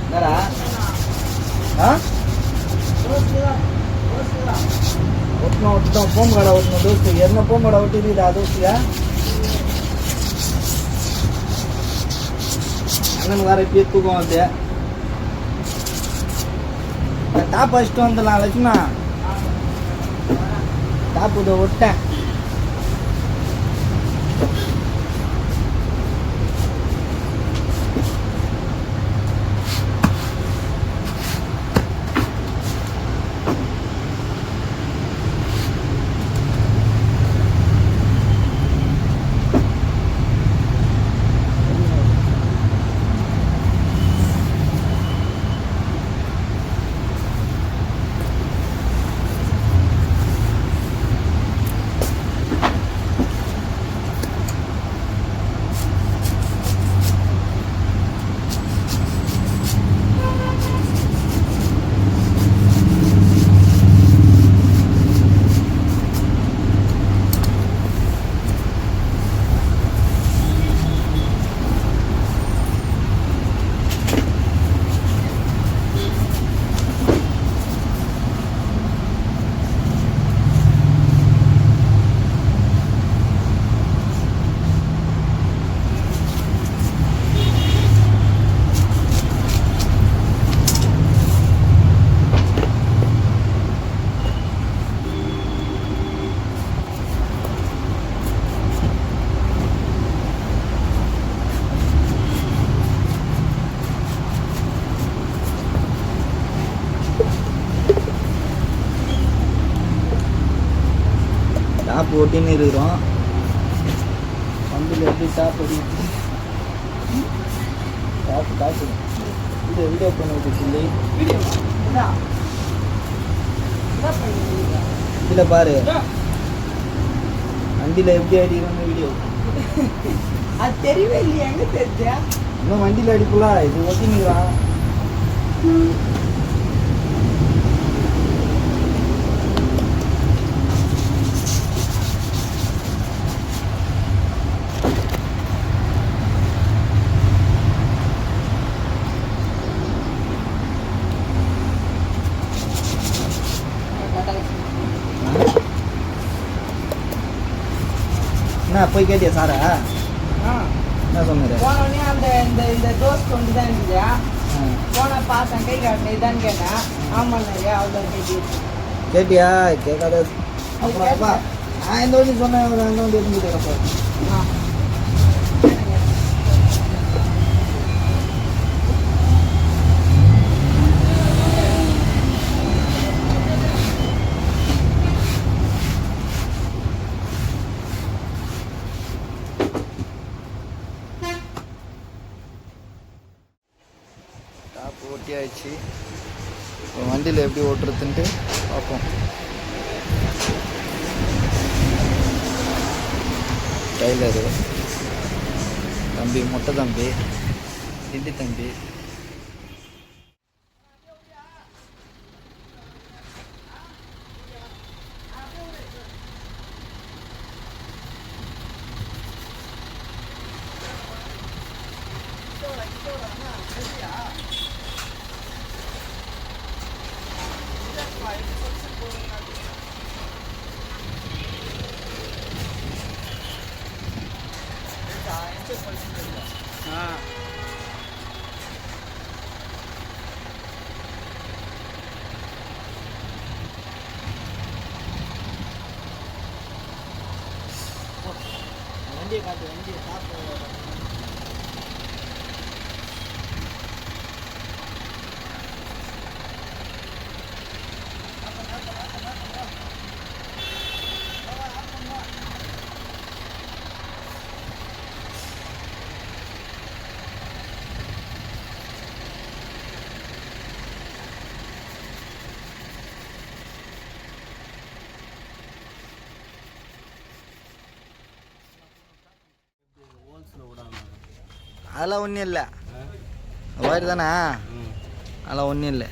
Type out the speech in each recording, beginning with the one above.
என்னடா ஒட்டணும் பூம்பு கடை ஒட்டணும் தோஸ்து என்ன பூம்பு கடை ஒட்டிருக்குதா தோஸ்தியா அண்ணனுக்கு வேற இப்பயே தூக்கம் வந்து டாப் வச்சுட்டு வந்துடலாம் லட்சுமா டாப் இதை ஒட்டேன் டாப் ஒட்டின்னு இருக்கிறோம் வண்டியில் எப்படி டாப் ஒட்டி டாப் காசு வீடியோ வீடியோ பண்ண சொல்லி இதில் பாரு வண்டியில் எப்படி அடிக்கிறோன்னு வீடியோ அது தெரியவே இல்லையா எங்கே தெரிஞ்சா இன்னும் வண்டியில் அடிக்கலாம் இது ஒட்டினுக்கிறான் என்ன போய் கேட்டியா சாரா என்ன சொன்னாரு போனோடனே அந்த இந்த தோசை கொண்டு தான் இருந்துச்சா போனால் பார்த்தேன் கை காட்டினே தான் கேட்டேன் ஆமாம் நிறையா அவ்வளோ கேட்டியா கேட்காத அப்புறம் நான் இந்த வண்டி சொன்னேன் அந்த வண்டி எடுத்துக்கிட்டேன் டாப் ஓட்டி ஆயிடுச்சு இப்போ வண்டியில் எப்படி ஓட்டுறதுன்ட்டு பார்ப்போம் டைலரு தம்பி மொட்டை தம்பி திண்டி தம்பி வண்டியை காட்டு வண்டியை காட்டு அதெல்லாம் ஒன்றும் இல்லை ஒயர் தானே அதெல்லாம் ஒன்றும் இல்லை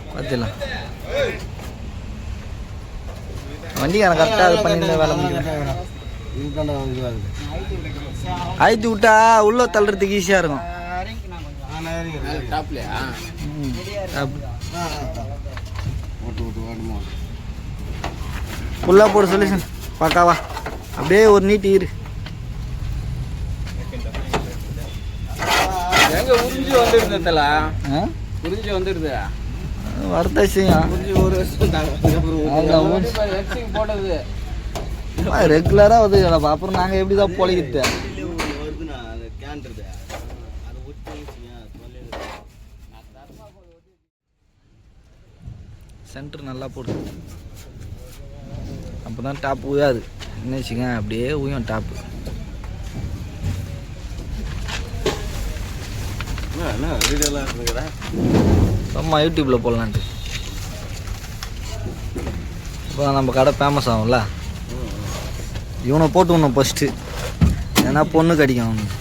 பார்த்துக்கலாம் வண்டிக்காரன் கரெக்டாக அது பண்ணியிருந்த வேலை முடியும் இதுதானே இதுவாக இருக்குது. அழுத்தி விட்டா உள்ள தள்ளுறதுக்கு ஈஸியாக இருக்கும். ஃபுல்லாக போடு சொல்யூஷன் பார்க்காவா அப்படியே ஒரு நீட்டு இரு. எங்க உறிஞ்சி வந்துருந்தல உறிஞ்சி வந்துருது வரதா செய்யும் போட்டது ரெகுலராக வந்து அப்புறம் நாங்கள் எப்படி தான் பொழைக்கிட்டு சென்டர் நல்லா போடு. அப்போ தான் டாப் உயாது என்ன வச்சுங்க அப்படியே உயும் டாப்பு. சும்மா யூடியூப்பில் போடலான்ட்டு இப்போ நம்ம கடை ஃபேமஸ் ஆகும்ல. இவனை போட்டு விடணும் ஃபஸ்ட்டு, ஏன்னா பொண்ணு கடிக்கும் அவனுக்கு.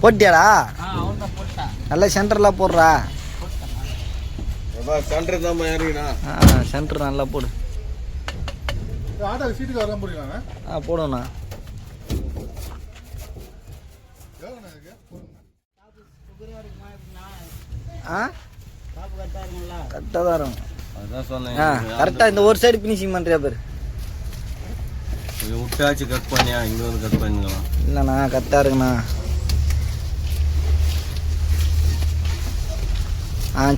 போட்டியாடா நல்லா சென்டர்லாம் போடுறா. சென்டர் நல்லா போடு. போடுண்ணா. கரெக்டாக தான் இருக்கும். கரெக்டாக இந்த ஒரு சைடு ஃபினிஷிங் பண்ணுறியா பேர் விட்டாச்சு கட் பண்ணியா இங்கே வந்து கட் பண்ணிக்கலாம். இல்லைண்ணா கரெக்டாக இருக்குண்ணா.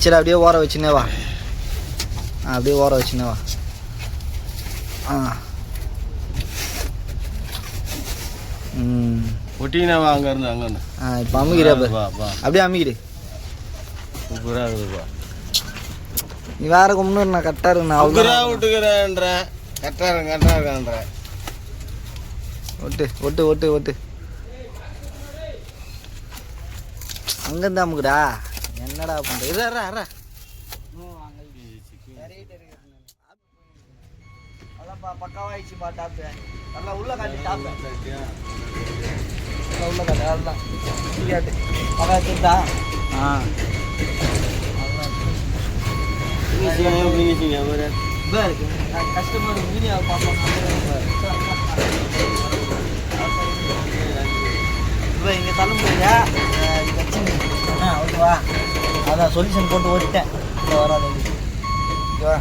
சரி அப்படியே ஓர வச்சுனே வா. அப்படியே ஓர வச்சுனே வா. ஒட்டினவா அங்கேருந்து அங்கேருந்து. இப்போ அமுகிறியா பேர் அப்படியே அமுகிடு. சூப்பராக இருக்குதுப்பா. நீ வேற கும்பிட்டு நான் கரெக்டாக இருக்குண்ணா. அவ்வளோ விட்டுக்கிறேன்றேன். கரெக்டாக இருக்கு கரெக்டாக இருக்கான்றேன். ஒட்டு ஒட்டு ஒட்டு ஒட்டு அங்கேருந்து அமுக்குடா. என்னடா பண்ணுற அதான்ப்பா பக்காவாயிடுச்சுப்பா டாப்பு. நல்லா உள்ள காட்டி டாப்பு உள்ள காட்டு. அதுதான் கேட்டு பக்கா. கஸ்டமர் வீடியோ பார்ப்போம். இப்போ இங்கே தள்ள முடியா ஓகேவா. அதான் சொல்யூஷன் போட்டு ஓடிட்டேன். இங்கே வராது. ஓகேவா.